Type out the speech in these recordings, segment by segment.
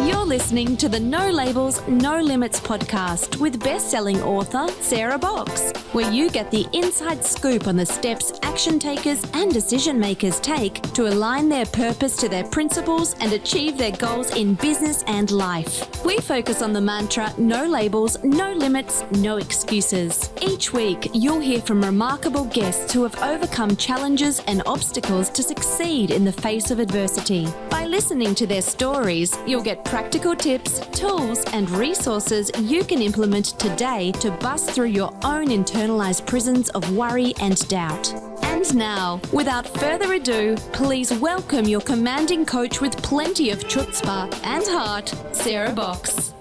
You're listening to the No Labels, No Limits podcast with best-selling author Sarah Boxx, where you get the inside scoop on the steps action takers and decision makers take to align their purpose to their principles and achieve their goals in business and life. We focus on the mantra, no labels, no limits, no excuses. Each week, you'll hear from remarkable guests who have overcome challenges and obstacles to succeed in the face of adversity. By listening to their stories, you'll get practical tips, tools, and resources you can implement today to bust through your own internalized prisons of worry and doubt. And now, without further ado, please welcome your commanding coach with plenty of chutzpah and heart, Sarah Boxx.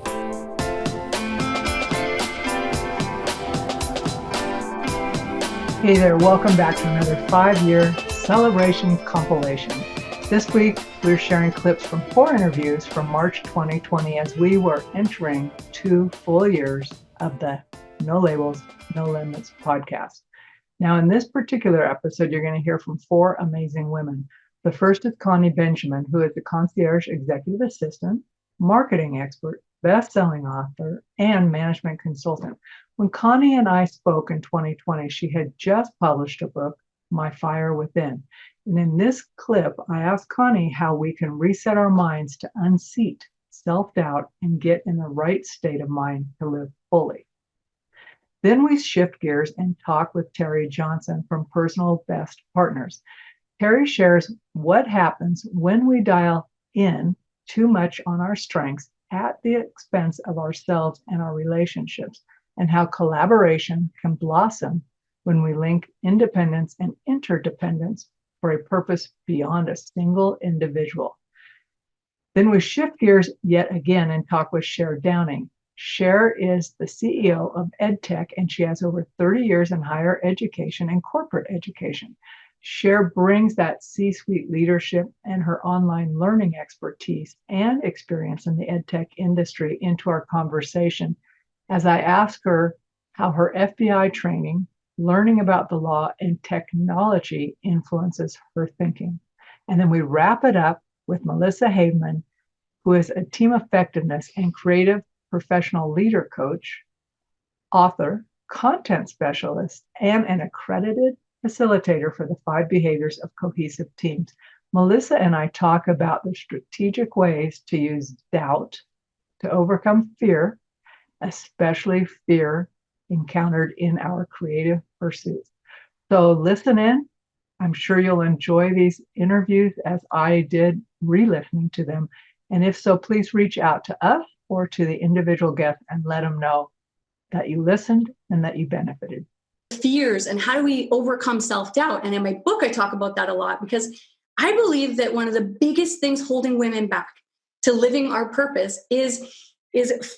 Hey there, welcome back to another 5-year celebration compilation. This week, we're sharing clips from 4 interviews from March 2020 as we were entering 2 full years of the No Labels, No Limits podcast. Now, in this particular episode, you're going to hear from 4 amazing women. The first is Connie Benjamin, who is the concierge executive assistant, marketing expert, best-selling author, and management consultant. When Connie and I spoke in 2020, she had just published a book, My Fire Within. And in this clip, I asked Connie how we can reset our minds to unseat self-doubt and get in the right state of mind to live fully. Then we shift gears and talk with Terry Johnson from Personal Best Partners. Terry shares what happens when we dial in too much on our strengths at the expense of ourselves and our relationships, and how collaboration can blossom when we link independence and interdependence for a purpose beyond a single individual. Then we shift gears yet again and talk with Cher Downing. Cher is the CEO of EdTech, and she has over 30 years in higher education and corporate education. Cher brings that C-suite leadership and her online learning expertise and experience in the EdTech industry into our conversation as I ask her how her FBI training, learning about the law, and technology influences her thinking. And then we wrap it up with Melissa Haveman, who is a team effectiveness and creative professional leader coach, author, content specialist, and an accredited facilitator for the 5 behaviors of cohesive teams. Melissa and I talk about the strategic ways to use doubt to overcome fear, especially fear encountered in our creative pursuits. So listen in. I'm sure you'll enjoy these interviews as I did re-listening to them. And if so, please reach out to us or to the individual guests and let them know that you listened and that you benefited. Fears and how do we overcome self-doubt? And in my book, I talk about that a lot because I believe that one of the biggest things holding women back to living our purpose is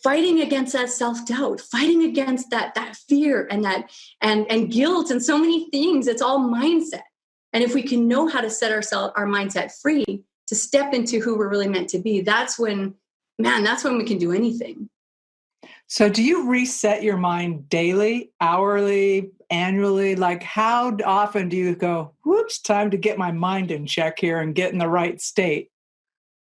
fighting against that self-doubt, fighting against that fear and that and guilt and so many things. It's all mindset. And if we can know how to set our mindset free to step into who we're really meant to be, that's when we can do anything. So do you reset your mind daily, hourly, annually? Like how often do you go, whoops, time to get my mind in check here and get in the right state?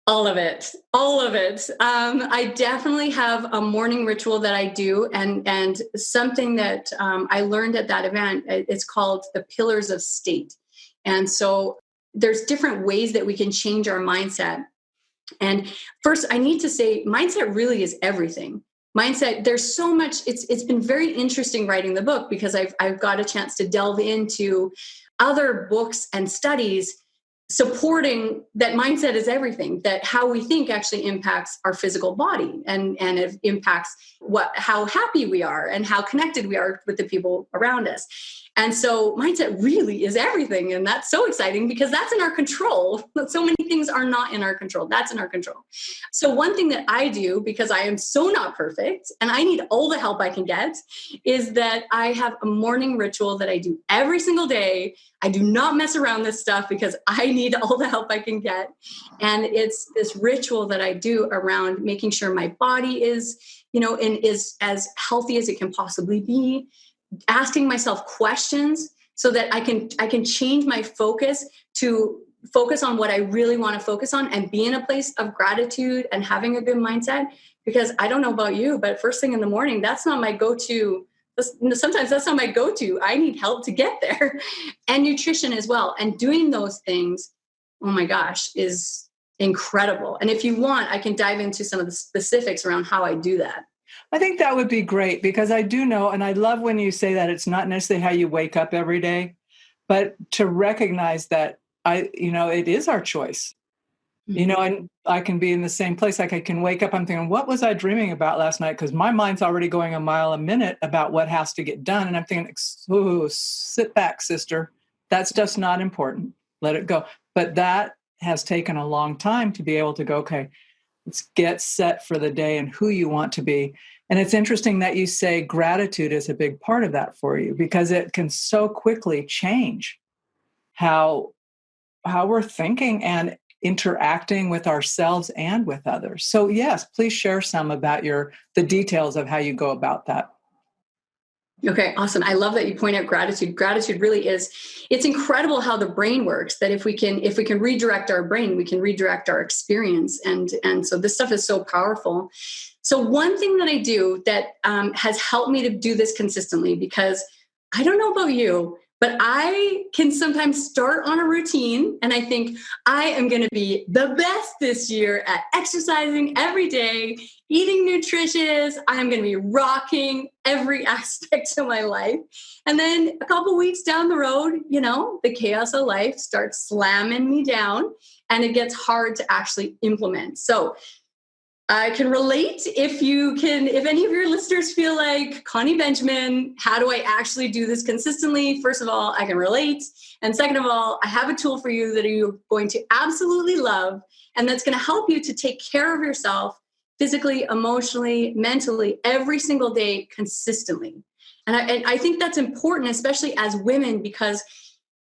All of it. I definitely have a morning ritual that I do, and something that I learned at that event. It's called the Pillars of State, and so there's different ways that we can change our mindset. And first, I need to say, mindset really is everything. Mindset. There's so much. It's been very interesting writing the book because I've got a chance to delve into other books and studies supporting that mindset is everything, that how we think actually impacts our physical body and it impacts how happy we are and how connected we are with the people around us. And so mindset really is everything. And that's so exciting because that's in our control. So many things are not in our control. That's in our control. So one thing that I do, because I am so not perfect and I need all the help I can get, is that I have a morning ritual that I do every single day. I do not mess around this stuff because I need all the help I can get. And it's this ritual that I do around making sure my body is, and is as healthy as it can possibly be, asking myself questions so that I can change my focus to focus on what I really want to focus on and be in a place of gratitude and having a good mindset. Because I don't know about you, but first thing in the morning, that's not my go-to. Sometimes that's not my go-to. I need help to get there. And nutrition as well. And doing those things, oh my gosh, is incredible. And if you want, I can dive into some of the specifics around how I do that. I think that would be great, because I do know, and I love when you say that it's not necessarily how you wake up every day, but to recognize that it is our choice. And I can be in the same place. Like I can wake up, I'm thinking, what was I dreaming about last night? Because my mind's already going a mile a minute about what has to get done. And I'm thinking, oh, sit back, sister. That stuff's not important. Let it go. But that has taken a long time to be able to go, okay, let's get set for the day and who you want to be. And it's interesting that you say gratitude is a big part of that for you, because it can so quickly change how we're thinking and interacting with ourselves and with others. So yes, please share some about the details of how you go about that. Okay, awesome. I love that you point out gratitude. Gratitude really is, it's incredible how the brain works, that if we can redirect our brain, we can redirect our experience. And so this stuff is so powerful. So one thing that I do that has helped me to do this consistently, because I don't know about you, but I can sometimes start on a routine and I think I am going to be the best this year at exercising every day, eating nutritious. I'm going to be rocking every aspect of my life. And then a couple weeks down the road, the chaos of life starts slamming me down and it gets hard to actually implement. So I can relate if any of your listeners feel like, Connie Benjamin, how do I actually do this consistently? First of all, I can relate. And second of all, I have a tool for you that you're going to absolutely love. And that's going to help you to take care of yourself physically, emotionally, mentally, every single day consistently. And I think that's important, especially as women, because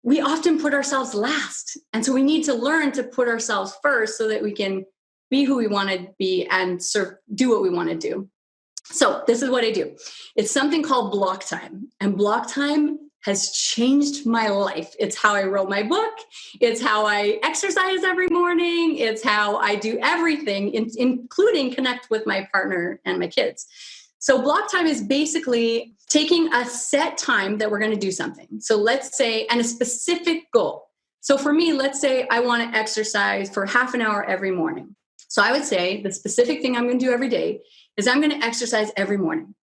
we often put ourselves last. And so we need to learn to put ourselves first so that we can be who we want to be and do what we want to do. So this is what I do. It's something called block time. And block time has changed my life. It's how I wrote my book. It's how I exercise every morning. It's how I do everything, including connect with my partner and my kids. So block time is basically taking a set time that we're going to do something. So let's say, and a specific goal. So for me, let's say I want to exercise for half an hour every morning. So I would say the specific thing I'm going to do every day is I'm going to exercise every morning.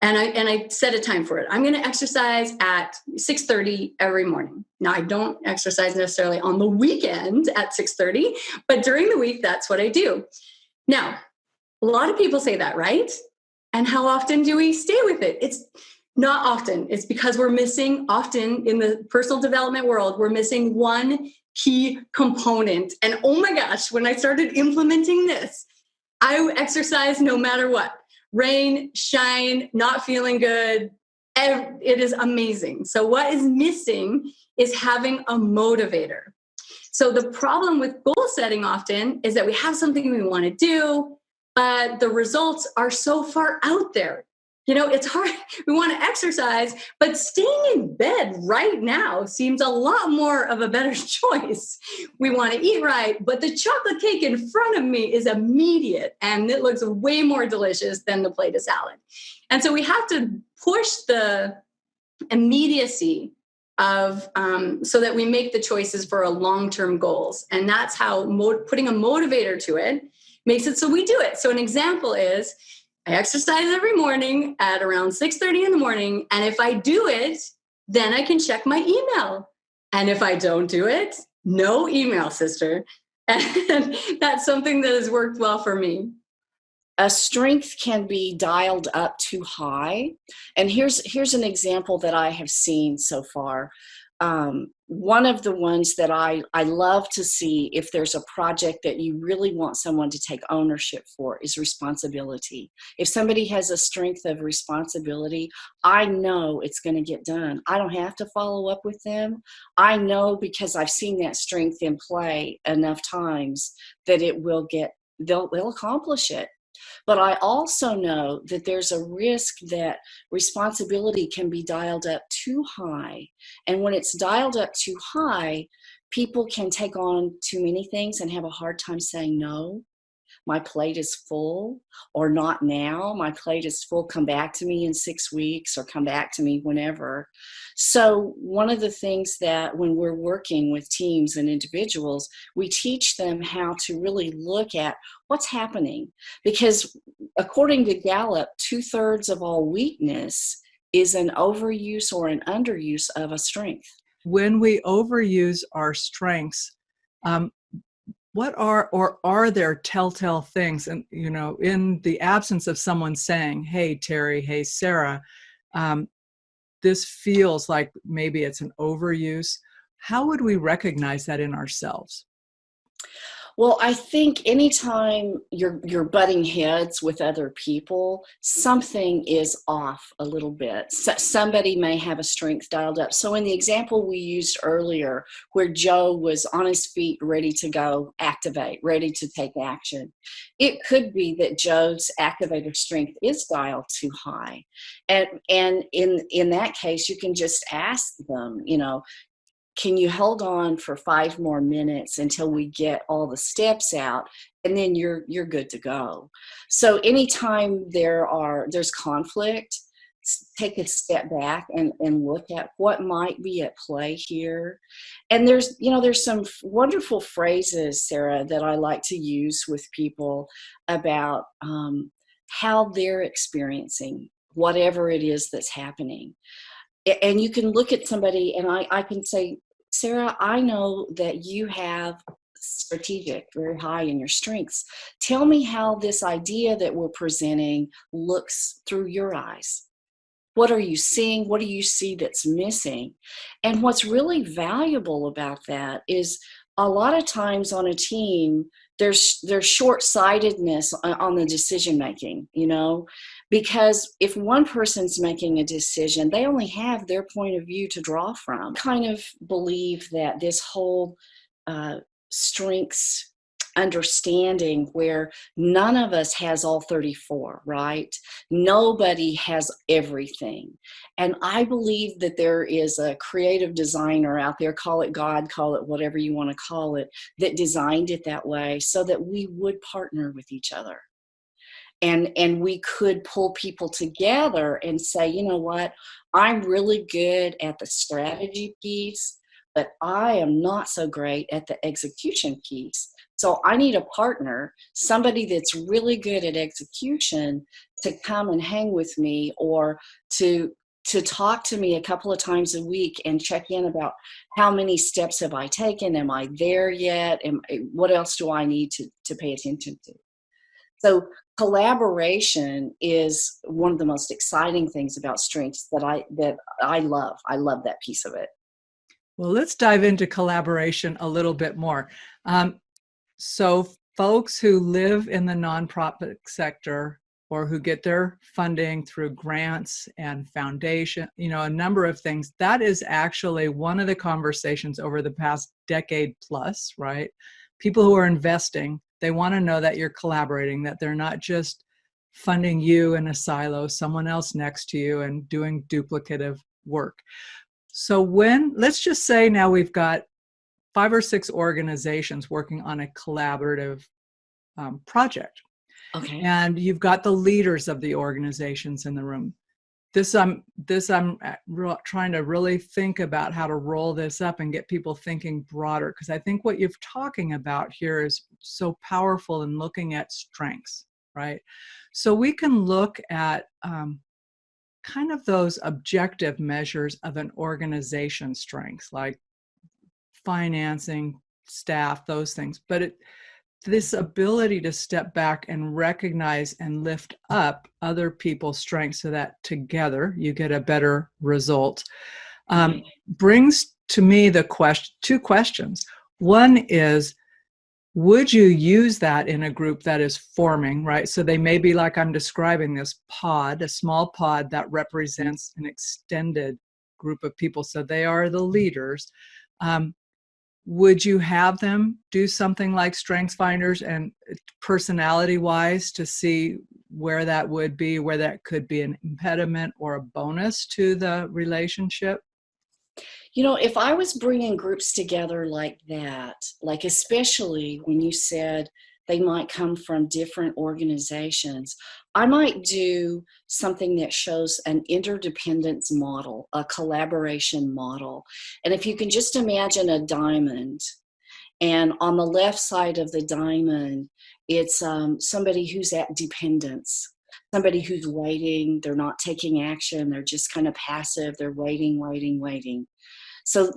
And I set a time for it. I'm going to exercise at 6:30 every morning. Now, I don't exercise necessarily on the weekend at 6:30, but during the week, that's what I do. Now, a lot of people say that, right? And how often do we stay with it? It's not often. It's because we're missing, often in the personal development world, we're missing one key component. And oh my gosh, when I started implementing this, I exercise no matter what. Rain, shine, not feeling good. It is amazing. So what is missing is having a motivator. So the problem with goal setting often is that we have something we want to do, but the results are so far out there. It's hard. We want to exercise, but staying in bed right now seems a lot more of a better choice. We want to eat right, but the chocolate cake in front of me is immediate and it looks way more delicious than the plate of salad. And so we have to push the immediacy of so that we make the choices for our long-term goals. And that's how putting a motivator to it makes it so we do it. So an example is, I exercise every morning at around 6:30 in the morning. And if I do it, then I can check my email. And if I don't do it, no email, sister. And that's something that has worked well for me. A strength can be dialed up too high. And here's an example that I have seen so far. One of the ones that I love to see if there's a project that you really want someone to take ownership for is responsibility. If somebody has a strength of responsibility, I know it's going to get done. I don't have to follow up with them. I know because I've seen that strength in play enough times that they'll accomplish it. But I also know that there's a risk that responsibility can be dialed up too high. And when it's dialed up too high, people can take on too many things and have a hard time saying no. My plate is full, or not now. My plate is full. Come back to me in 6 weeks, or come back to me whenever. So one of the things that when we're working with teams and individuals, we teach them how to really look at what's happening. Because according to Gallup, 2/3 of all weakness is an overuse or an underuse of a strength. When we overuse our strengths, what are there telltale things? And, in the absence of someone saying, hey, Terry, hey, Sarah, this feels like maybe it's an overuse. How would we recognize that in ourselves? Well, I think anytime you're butting heads with other people, something is off a little bit. Somebody may have a strength dialed up. So in the example we used earlier, where Joe was on his feet, ready to go activate, ready to take action, it could be that Joe's activator strength is dialed too high. And in that case, you can just ask them, can you hold on for 5 more minutes until we get all the steps out, and then you're good to go. So anytime there's conflict, take a step back and look at what might be at play here. And there's some wonderful phrases, Sarah, that I like to use with people about how they're experiencing whatever it is that's happening. And you can look at somebody and I can say, Sarah, I know that you have strategic very high in your strengths. Tell me how this idea that we're presenting looks through your eyes. What are you seeing? What do you see that's missing? And what's really valuable about that is a lot of times on a team, there's short-sightedness on the decision making, because if one person's making a decision, they only have their point of view to draw from. I kind of believe that this whole strengths understanding, where none of us has all 34, right? Nobody has everything. And I believe that there is a creative designer out there, call it God, call it whatever you want to call it, that designed it that way so that we would partner with each other. And we could pull people together and say, you know what, I'm really good at the strategy piece, but I am not so great at the execution piece. So I need a partner, somebody that's really good at execution, to come and hang with me, or to talk to me a couple of times a week and check in about how many steps have I taken? Am I there yet? What else do I need to pay attention to? So collaboration is one of the most exciting things about strengths that I love. I love that piece of it. Well, let's dive into collaboration a little bit more. So folks who live in the nonprofit sector, or who get their funding through grants and foundation, a number of things, that is actually one of the conversations over the past decade plus, right? People who are investing, they want to know that you're collaborating, that they're not just funding you in a silo, someone else next to you, and doing duplicative work. So let's just say now we've got 5 or 6 organizations working on a collaborative project. Okay. And you've got the leaders of the organizations in the room. I'm trying to really think about how to roll this up and get people thinking broader, because I think what you're talking about here is so powerful in looking at strengths, right? So we can look at kind of those objective measures of an organization's strengths, like financing, staff, those things. But this ability to step back and recognize and lift up other people's strengths so that together you get a better result, brings to me the two questions. One is, would you use that in a group that is forming, right? So they may be, like I'm describing, this pod, a small pod that represents an extended group of people. So they are the leaders. Would you have them do something like Strengths Finders, and personality-wise, to see where that would be, where that could be an impediment or a bonus to the relationship? If I was bringing groups together like that, like especially when you said they might come from different organizations, I might do something that shows an interdependence model, a collaboration model. And if you can just imagine a diamond, and on the left side of the diamond, it's somebody who's at dependence, somebody who's waiting, they're not taking action, they're just kind of passive, they're waiting, waiting, waiting. So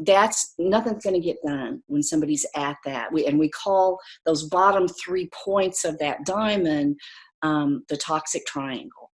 nothing's going to get done when somebody's at that. We call those bottom 3 points of that diamond the toxic triangle.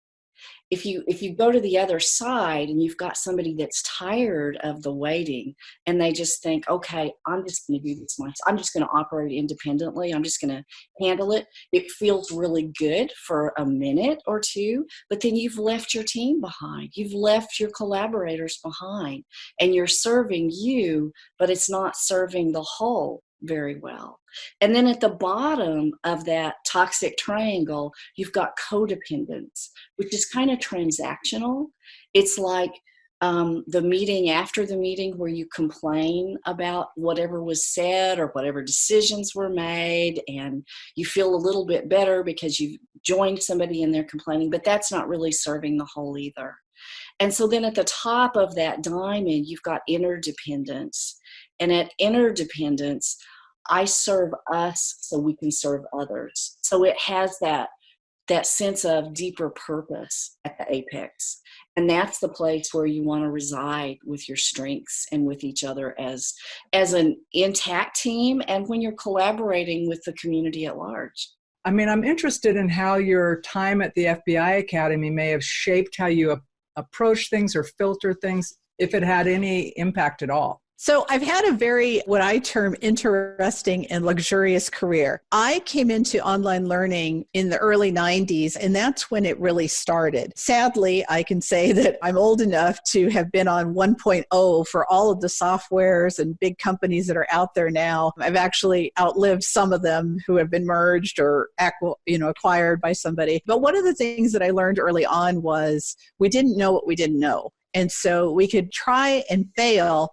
If you go to the other side and you've got somebody that's tired of the waiting and they just think, okay, I'm just going to do this myself. I'm just going to operate independently. I'm just going to handle it. It feels really good for a minute or two, but then you've left your team behind. You've left your collaborators behind, and you're serving you, but it's not serving the whole very well. And then at the bottom of that toxic triangle, you've got codependence, which is kind of transactional. It's like the meeting after the meeting where you complain about whatever was said or whatever decisions were made, and you feel a little bit better because you've joined somebody in their complaining, but that's not really serving the whole either. And so then at the top of that diamond, you've got interdependence. And at interdependence, I serve us so we can serve others. So it has that sense of deeper purpose at the apex. And that's the place where you want to reside with your strengths and with each other as an intact team, and when you're collaborating with the community at large. I mean, I'm interested in how your time at the FBI Academy may have shaped how you approach things or filter things, if it had any impact at all. So I've had a very, what I term, interesting and luxurious career. I came into online learning in the early 90s, and that's when it really started. Sadly, I can say that I'm old enough to have been on 1.0 for all of the softwares and big companies that are out there now. I've actually outlived some of them who have been merged or acquired by somebody. But one of the things that I learned early on was we didn't know what we didn't know. And so we could try and fail,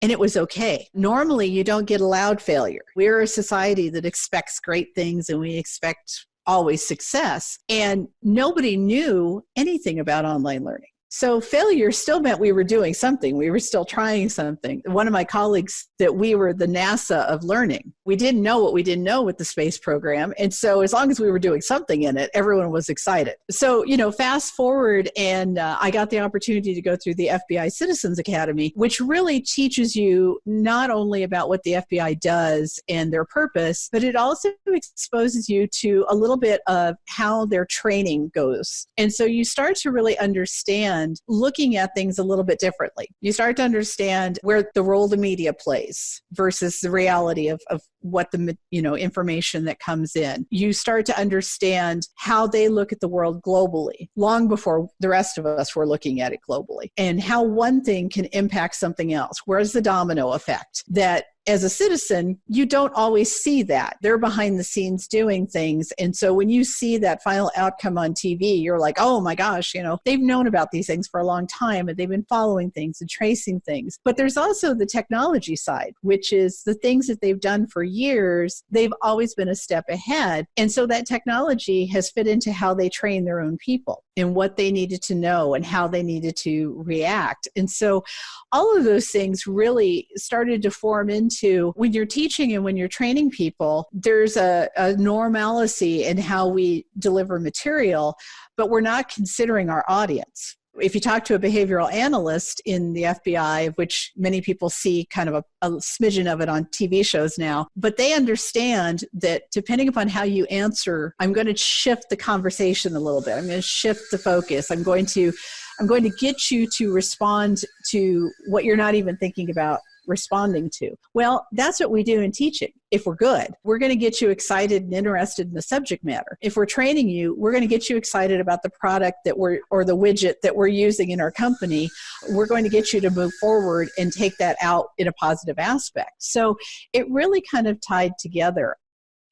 and it was okay. Normally, you don't get allowed failure. We're a society that expects great things, and we expect always success. And nobody knew anything about online learning. So failure still meant we were doing something. We were still trying something. One of my colleagues, that we were the NASA of learning. We didn't know what we didn't know with the space program. And so as long as we were doing something in it, everyone was excited. So, fast forward, and I got the opportunity to go through the FBI Citizens Academy, which really teaches you not only about what the FBI does and their purpose, but it also exposes you to a little bit of how their training goes. And so you start to really understand looking at things a little bit differently. You start to understand where the role the media plays versus the reality of what the information that comes in. You start to understand how they look at the world globally, long before the rest of us were looking at it globally, and how one thing can impact something else. Where's the domino effect that as a citizen, you don't always see that. They're behind the scenes doing things. And so when you see that final outcome on TV, you're like, oh my gosh, they've known about these things for a long time, and they've been following things and tracing things. But there's also the technology side, which is the things that they've done for years. They've always been a step ahead. And so that technology has fit into how they train their own people and what they needed to know and how they needed to react. And so all of those things really started to form into, when you're teaching and when you're training people, there's a normalcy in how we deliver material, but we're not considering our audience. If you talk to a behavioral analyst in the FBI, which many people see kind of a smidgen of it on TV shows now, but they understand that depending upon how you answer, I'm going to shift the conversation a little bit. I'm going to shift the focus. I'm going to get you to respond to what you're not even thinking about responding to. Well, that's what we do in teaching. If we're good, we're going to get you excited and interested in the subject matter. If we're training you, we're going to get you excited about the product or the widget that we're using in our company. We're going to get you to move forward and take that out in a positive aspect. So it really kind of tied together.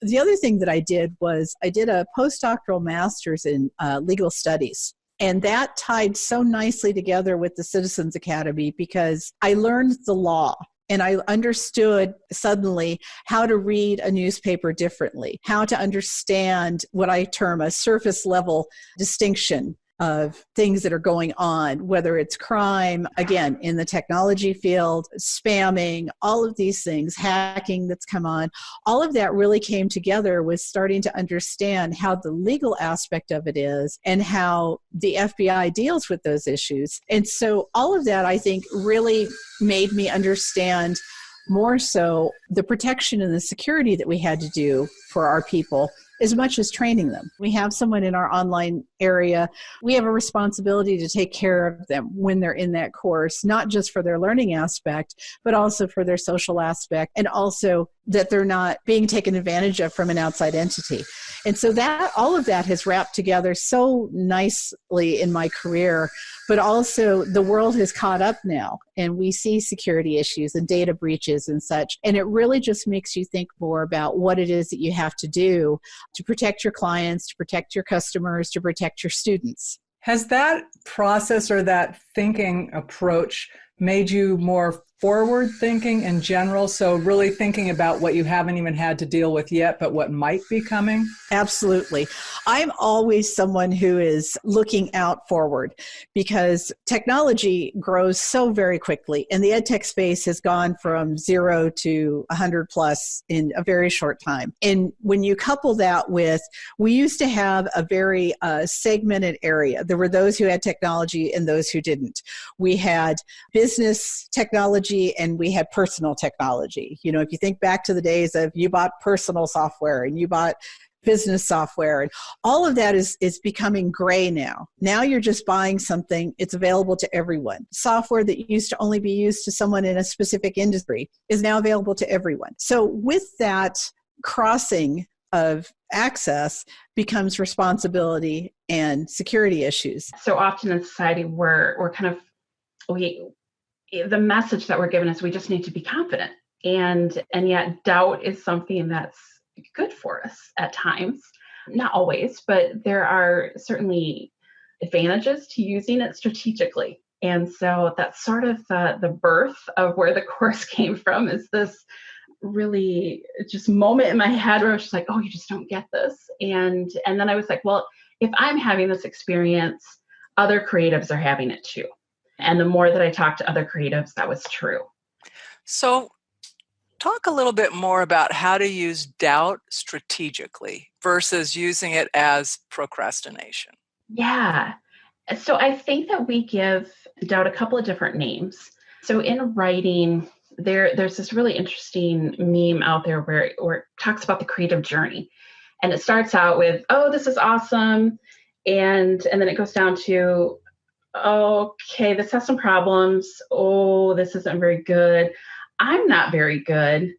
The other thing that I did was I did a postdoctoral master's in legal studies. And that tied so nicely together with the Citizens Academy because I learned the law. And I understood suddenly how to read a newspaper differently, how to understand what I term a surface level distinction of things that are going on, whether it's crime, again, in the technology field, spamming, all of these things, hacking that's come on. All of that really came together with starting to understand how the legal aspect of it is and how the FBI deals with those issues. And so all of that, I think, really made me understand more so the protection and the security that we had to do for our people as much as training them. We have someone in our online area. We have a responsibility to take care of them when they're in that course, not just for their learning aspect, but also for their social aspect, and also that they're not being taken advantage of from an outside entity. And so that all of that has wrapped together so nicely in my career, but also the world has caught up now and we see security issues and data breaches and such. And it really just makes you think more about what it is that you have to do to protect your clients, to protect your customers, to protect your students. Has that process or that thinking approach made you more forward thinking in general? So really thinking about what you haven't even had to deal with yet, but what might be coming? Absolutely. I'm always someone who is looking out forward because technology grows so very quickly and the edtech space has gone from 0 to 100 plus in a very short time. And when you couple that with, we used to have a very segmented area. There were those who had technology and those who didn't. We had business technology and we had personal technology. You know, if you think back to the days of you bought personal software and you bought business software, and all of that is becoming gray now. Now you're just buying something, it's available to everyone. Software that used to only be used to someone in a specific industry is now available to everyone. So with that crossing of access becomes responsibility and security issues. So often in society, we're kind of, the message that we're given is we just need to be confident. And yet doubt is something that's good for us at times. Not always, but there are certainly advantages to using it strategically. And so that's sort of the birth of where the course came from, is this really just moment in my head where I was just like, oh, you just don't get this. And then I was like, well, if I'm having this experience, other creatives are having it too. And the more that I talked to other creatives, that was true. So talk a little bit more about how to use doubt strategically versus using it as procrastination. Yeah. So I think that we give doubt a couple of different names. So in writing, there's this really interesting meme out there where it talks about the creative journey. And it starts out with, oh, this is awesome. And then it goes down to, okay, this has some problems. Oh, this isn't very good. I'm not very good.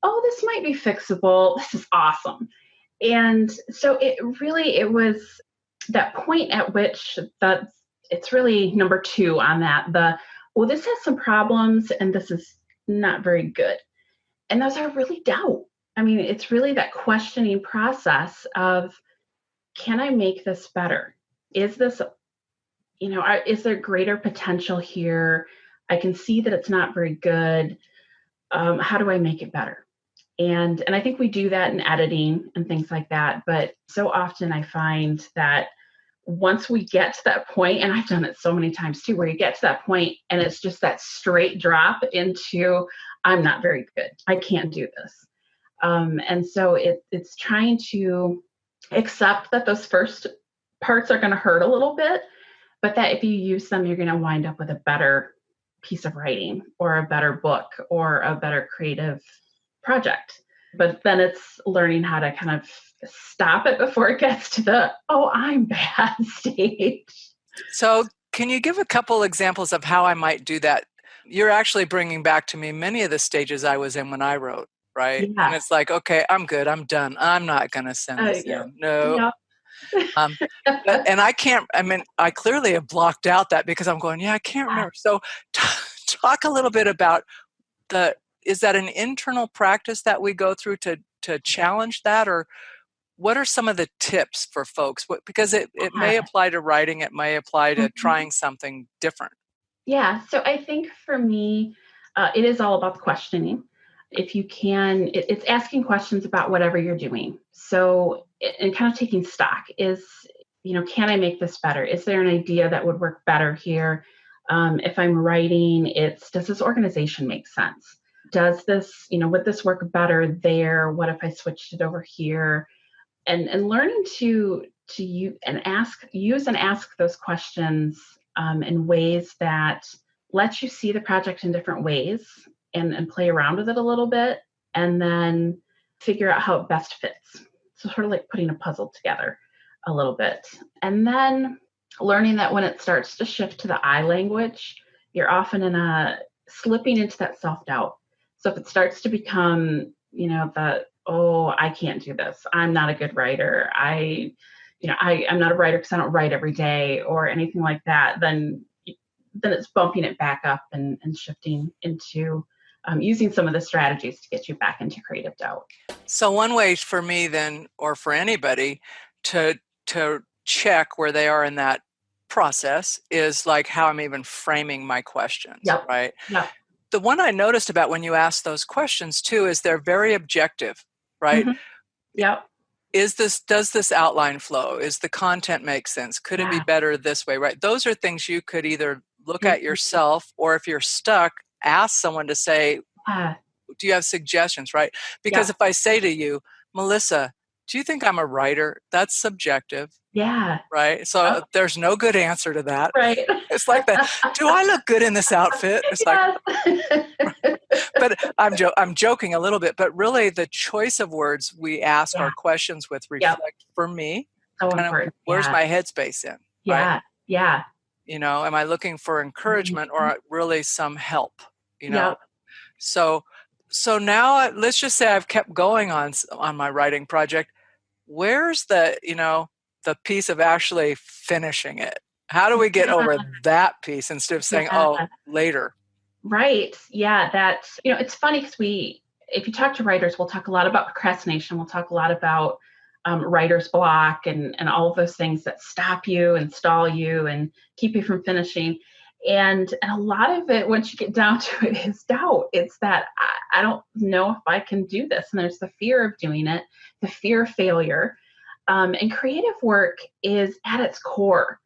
Oh, this might be fixable. This is awesome. And so it was that point at which it's really number 2 on that. This has some problems and this is not very good. And those are really doubt. I mean, it's really that questioning process of, can I make this better? Is this, is there greater potential here? I can see that it's not very good. How do I make it better? And I think we do that in editing and things like that. But so often I find that once we get to that point, and I've done it so many times too, where you get to that point and it's just that straight drop into, I'm not very good. I can't do this. And so it's trying to accept that those first parts are going to hurt a little bit, but that if you use them, you're going to wind up with a better piece of writing or a better book or a better creative project. But then it's learning how to kind of stop it before it gets to the, oh, I'm bad stage. So can you give a couple examples of how I might do that? You're actually bringing back to me many of the stages I was in when I wrote, right? Yeah. And it's like, okay, I'm good. I'm done. I'm not going to send this in. No. Yeah. And I clearly have blocked out that because I'm going, I can't remember. So talk a little bit about is that an internal practice that we go through to challenge that, or what are some of the tips for folks? Because it may apply to writing, it may apply to trying something different. Yeah. So I think for me, it is all about the questioning. If you can, it's asking questions about whatever you're doing. So, and kind of taking stock is, can I make this better? Is there an idea that would work better here? If I'm writing, does this organization make sense? Does this, would this work better there? What if I switched it over here? And learning to use and ask those questions in ways that let you see the project in different ways and play around with it a little bit, and then figure out how it best fits. So sort of like putting a puzzle together a little bit. And then learning that when it starts to shift to the I language, you're often slipping into that self-doubt. So if it starts to become, I can't do this, I'm not a good writer, I'm not a writer because I don't write every day or anything like that, then it's bumping it back up and shifting into using some of the strategies to get you back into creative doubt. So one way for me then, or for anybody, to check where they are in that process is like how I'm even framing my questions, right? Yep. The one I noticed about when you ask those questions too is they're very objective, right? Mm-hmm. Yep. Does this outline flow? Is the content make sense? Could it be better this way, right? Those are things you could either look at yourself, or if you're stuck, ask someone to say, do you have suggestions, right? Because if I say to you, Melissa, do you think I'm a writer? That's subjective. Yeah. Right. So there's no good answer to that. Right. It's like that. Do I look good in this outfit? It's like, but I'm joking a little bit, but really the choice of words we ask our questions with reflect for me. So important. Where's my headspace in? Yeah. Right? Yeah. Am I looking for encouragement or really some help? So now let's just say I've kept going on my writing project. Where's the piece of actually finishing it? How do we get over that piece instead of saying, later? Right. Yeah. It's funny because if you talk to writers, we'll talk a lot about procrastination. We'll talk a lot about writer's block and all of those things that stop you and stall you and keep you from finishing. And a lot of it, once you get down to it, is doubt. It's that I don't know if I can do this. And there's the fear of doing it, the fear of failure. And creative work is at its core,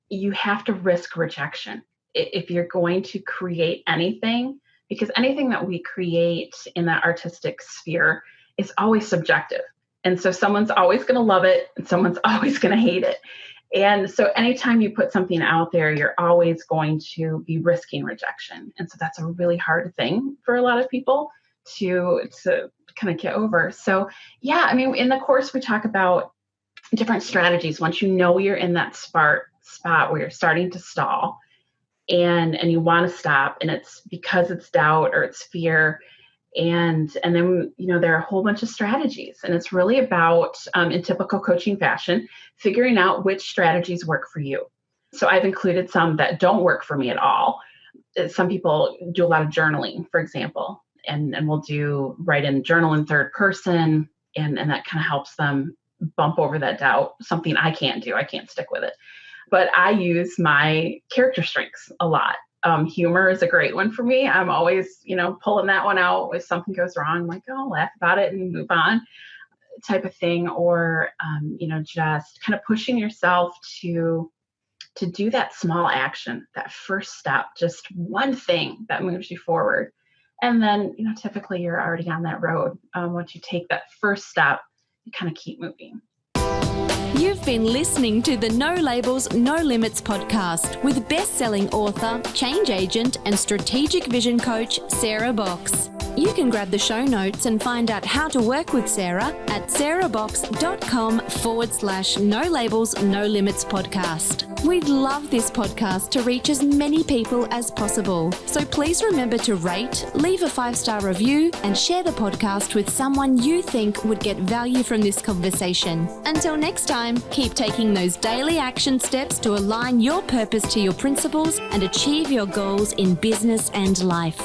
you have to risk rejection if you're going to create anything, because anything that we create in that artistic sphere is always subjective. And so someone's always going to love it and someone's always going to hate it. And so anytime you put something out there, you're always going to be risking rejection. And so that's a really hard thing for a lot of people to kind of get over. So in the course, we talk about different strategies. Once you know you're in that spot where you're starting to stall and you want to stop, and it's because it's doubt or it's fear. And then, there are a whole bunch of strategies, and it's really about, in typical coaching fashion, figuring out which strategies work for you. So I've included some that don't work for me at all. Some people do a lot of journaling, for example, and we'll write in journal in third person, and that kind of helps them bump over that doubt, something I can't do. I can't stick with it. But I use my character strengths a lot. Humor is a great one for me. I'm always, pulling that one out if something goes wrong. I'm like, laugh about it and move on type of thing. Or, just kind of pushing yourself to do that small action, that first step, just one thing that moves you forward. And then, typically you're already on that road. Once you take that first step, you kind of keep moving. You've been listening to the No Labels, No Limits podcast with best-selling author, change agent, and strategic vision coach, Sarah Boxx. You can grab the show notes and find out how to work with Sarah at sarahboxx.com/No Labels, No Limits podcast. We'd love this podcast to reach as many people as possible. So please remember to rate, leave a 5-star review, and share the podcast with someone you think would get value from this conversation. Until next time, keep taking those daily action steps to align your purpose to your principles and achieve your goals in business and life.